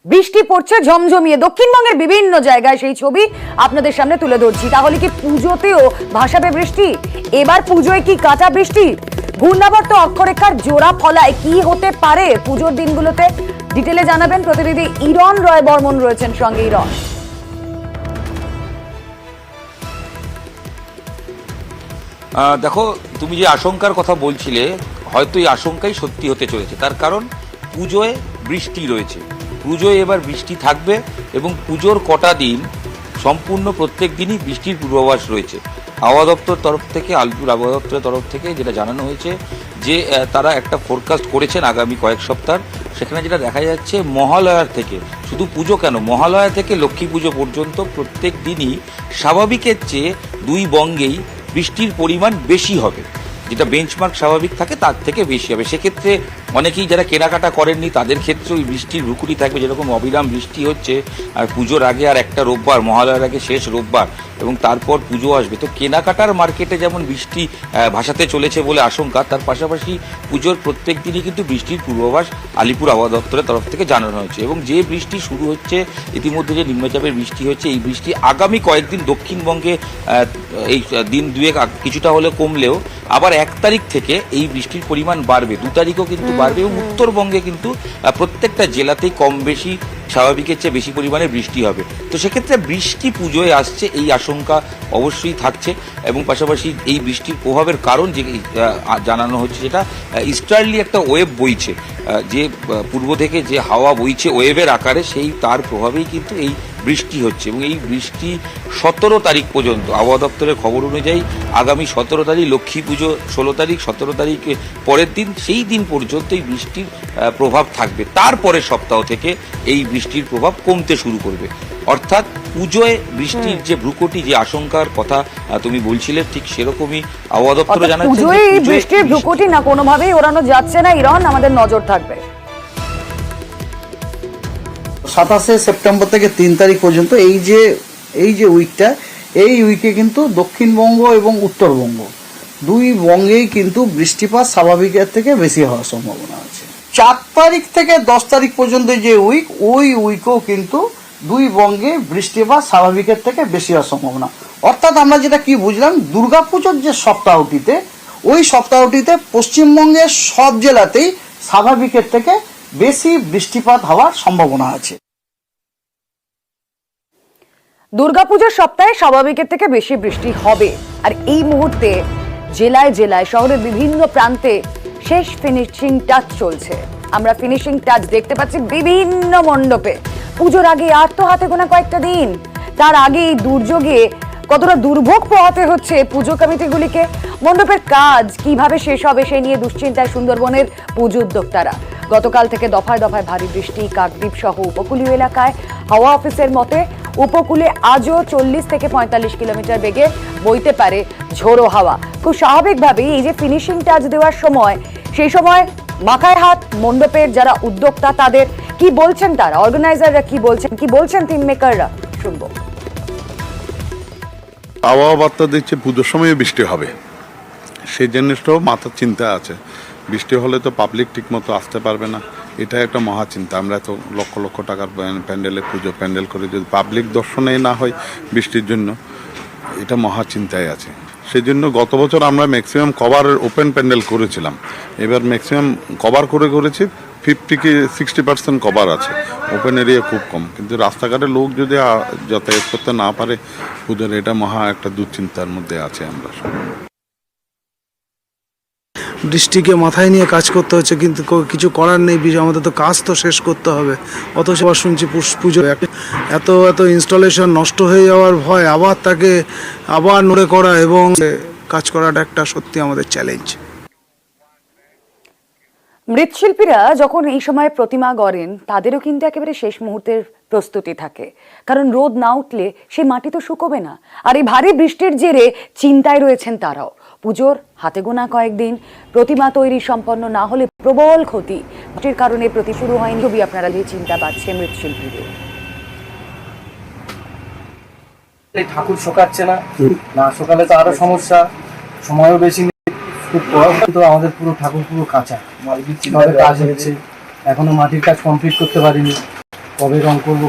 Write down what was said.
বৃষ্টি পড়ছে ঝমঝমিয়ে, দক্ষিণবঙ্গের বিভিন্ন জায়গায় সেই ছবি আপনাদের সামনে তুলে ধরছি। তাহলে কি পুজোতেও ভাসাবে বৃষ্টি? এবার পুজোয় কি কাঁচা বৃষ্টি? ঘূর্ণাবর্ত অক্ষরেখার জোড়া ফলায় কি হতে পারে পুজোর দিনগুলোতে? ডিটেলে জানাবেন প্রতিনিধি ইরন রয় বর্মন রয়েছেন সঙ্গে। ইরন, দেখো, তুমি যে আশঙ্কার কথা বলছিলে, হয়তো এই আশঙ্কাই সত্যি হতে চলেছে। তার কারণ পুজোয় বৃষ্টি রয়েছে, পুজোয় এবার বৃষ্টি থাকবে এবং পুজোর কটা দিন সম্পূর্ণ প্রত্যেক দিনই বৃষ্টির পূর্বাভাস রয়েছে। আবহাওয়া দপ্তর তরফ থেকে, আলিপুর আবহাওয়া দপ্তরের তরফ থেকে যেটা জানানো হয়েছে যে তারা একটা ফোরকাস্ট করেছেন আগামী কয়েক সপ্তাহ। সেখানে যেটা দেখা যাচ্ছে, মহালয়ার থেকে, শুধু পুজো কেন, মহালয়া থেকে লক্ষ্মী পুজো পর্যন্ত প্রত্যেক দিনই স্বাভাবিকের চেয়ে দুই বঙ্গেই বৃষ্টির পরিমাণ বেশি হবে। যেটা বেঞ্চমার্ক স্বাভাবিক থাকে তার থেকে বেশি হবে। সেক্ষেত্রে অনেকেই যারা কেনাকাটা করেননি তাদের ক্ষেত্রে ওই বৃষ্টির ভ্রুকুটি থাকবে। যেরকম অবিরাম বৃষ্টি হচ্ছে, আর পুজোর আগে আর একটা রোববার, মহালয়ার আগে শেষ রোববার, এবং তারপর পুজো আসবে, তো কেনাকাটার মার্কেটে যেমন বৃষ্টি ভাসাতে চলেছে বলে আশঙ্কা, তার পাশাপাশি পুজোর প্রত্যেক দিনই কিন্তু বৃষ্টির পূর্বাভাস আলিপুর আবহাওয়া দপ্তরের তরফ থেকে জানানো হয়েছে। এবং যে বৃষ্টি শুরু হচ্ছে, ইতিমধ্যে যে নিম্নচাপের বৃষ্টি হচ্ছে, এই বৃষ্টি আগামী কয়েকদিন দক্ষিণবঙ্গে এই দিন দুয়েক কিছুটা হলে কমলেও আবার 1 তারিখ থেকে এই বৃষ্টির পরিমাণ বাড়বে, 2 তারিখও কিন্তু বাড়বে, এবং উত্তরবঙ্গে কিন্তু প্রত্যেকটা জেলাতেই কম বেশি স্বাভাবিকের চেয়ে বেশি পরিমাণে বৃষ্টি হবে। তো সেক্ষেত্রে বৃষ্টি পুজোয় আসছে এই আশঙ্কা অবশ্যই থাকছে। এবং পাশাপাশি এই বৃষ্টির প্রভাবের কারণ যে জানানো হচ্ছে, যেটা ইস্টার্লি একটা ওয়েভ বইছে, যে পূর্ব থেকে যে হাওয়া বইছে ওয়েভের আকারে, সেই তার প্রভাবেই কিন্তু এই বৃষ্টি হচ্ছে। এবং এই বৃষ্টি 17 তারিখ পর্যন্ত, আবহাওয়া দপ্তরের খবর অনুযায়ী আগামী 17 তারিখ লক্ষ্মী পুজো, 16 তারিখ, 17 তারিখ পরের দিন, সেই দিন পর্যন্ত এই বৃষ্টির প্রভাব থাকবে। তারপরের সপ্তাহ থেকে এই বৃষ্টির প্রভাব কমতে শুরু করবে। অর্থাৎ পুজোয় বৃষ্টির যে ভ্রুকুটি, যে আশঙ্কার কথা তুমি বলছিলে, ঠিক সেরকমই আবহাওয়া দপ্তর জানাচ্ছে পুজোয় এই বৃষ্টির ভ্রুকুটি না কোনোভাবেই ওড়ানো যাচ্ছে না। ইরন, আমাদের নজর থাকবে 27 সেপ্টেম্বর থেকে 3 তারিখ পর্যন্ত এই যে উইকটা, এই উইকে কিন্তু দক্ষিণবঙ্গ এবং উত্তরবঙ্গ দুই বঙ্গেই কিন্তু বৃষ্টিপাত স্বাভাবিকের থেকে বেশি হওয়ার সম্ভাবনা আছে। 4 তারিখ থেকে 10 তারিখ পর্যন্ত যে উইক, ওই উইকেও কিন্তু দুই বঙ্গে বৃষ্টিপাত স্বাভাবিকের থেকে বেশি হওয়ার সম্ভাবনা। অর্থাৎ আমরা যেটা কি বুঝলাম, দুর্গাপুজোর যে সপ্তাহটিতে, ওই সপ্তাহটিতে পশ্চিমবঙ্গের সব জেলাতেই স্বাভাবিকের থেকে বেশি বৃষ্টিপাত হওয়ার সম্ভাবনা আছে। দুর্গাপূজার সপ্তাহে স্বাভাবিকের থেকে বেশি বৃষ্টি হবে। আর এই মুহূর্তে জেলায় জেলায়, শহরের বিভিন্ন প্রান্তে শেষ ফিনিশিং টাচ চলছে। আমরা ফিনিশিং টাচ দেখতে পাচ্ছি বিভিন্ন মণ্ডপে। পুজোর আগে আর তো হাতে গোনা কয়েকটা দিন, তার আগে এই দুর্যোগে কতটা দুর্ভোগ পোহাতে হচ্ছে পুজো কমিটিগুলিকে। মণ্ডপের কাজ কিভাবে শেষ হবে সেই নিয়ে দুশ্চিন্তায় সুন্দরবনের পুজো উদ্যোক্তারা। গতকাল থেকে দফায় দফায় ভারী বৃষ্টি, কাকদ্বীপ সহ উপকূলীয় এলাকায়। হাওয়া অফিসের মতে উপকূলে আজও 40 থেকে 45 কিলোমিটার বেগে বইতে পারে ঝোড়ো হাওয়া। খুব স্বাভাবিকভাবেই এই যে ফিনিশিং টাচ দেওয়ার সময়, সেই সময় মাথায় হাত মণ্ডপের যারা উদ্যোক্তা, তাদের কি বলছেন, তারা অর্গানাইজাররা কি বলছেন থিম মেকাররা, শুনবো। আবহাওয়া বার্তা দিচ্ছে পুজোর সময় বৃষ্টি হবে, সেই জিনিসটাও মাথার চিন্তা আছে। বৃষ্টি হলে তো পাবলিক ঠিক মতো আসতে পারবে না, এটা একটা মহা চিন্তা। আমরা তো লক্ষ লক্ষ টাকার প্যান্ডেলে পুজো প্যান্ডেল করে, যদি পাবলিক দর্শনে না হয় বৃষ্টির জন্য, এটা মহা চিন্তায় আছে। সেই জন্য গত বছর আমরা ম্যাক্সিমাম কভার ওপেন প্যান্ডেল করেছিলাম, এবার ম্যাক্সিমাম কভার করেছি 50 কি 60% কভার আছে, ওপেন এরিয়া খুব কম। কিন্তু রাস্তাঘাটে লোক যদি যাতায়াত করতে না পারে পুজোর, এটা মহা একটা দুশ্চিন্তার মধ্যে আছে আমরা সব। বৃষ্টিকে মাথায় নিয়ে কাজ করতে হচ্ছে, কিন্তু কিছু করার নেই, আমাদের তো কাজ তো শেষ করতে হবে। অথচ আবার শুনছি পুজো এত ইনস্টলেশন নষ্ট হয়ে যাওয়ার ভয়, আবার তাকে আবার নড়ে করা এবং কাজ করাটা একটা সত্যি আমাদের চ্যালেঞ্জ। মৃৎশিল্পীরা যখন এই সময় প্রতিমা গড়েন, তাদেরও কিন্তু একেবারে শেষ মুহূর্তের প্রস্তুতি থাকে, কারণ রোদ না উঠলে সেই মাটি তো শুকোবে না। আর এই ভারী বৃষ্টির জেরে চিন্তায় রয়েছেন তারাও। পুজোর হাতে গোনা কয়েকদিন, প্রতিমা তৈরি সম্পন্ন না হলে প্রবল ক্ষতি। বৃষ্টির কারণে প্রতি শুরু হয়নি, খুবই আপনারা যে চিন্তা বাড়ছে মৃৎশিল্পীদের। ঠাকুর শোকাচ্ছে না শোকালে তো আরো সমস্যা, সময়ও বেশি নেই, খুব প্রভাবিত। আমাদের পুরো ঠাকুর পুরো কাঁচা, কাজ হচ্ছে, এখনো মাটির কাজ কমপ্লিট করতে পারিনি। কবে রং করবো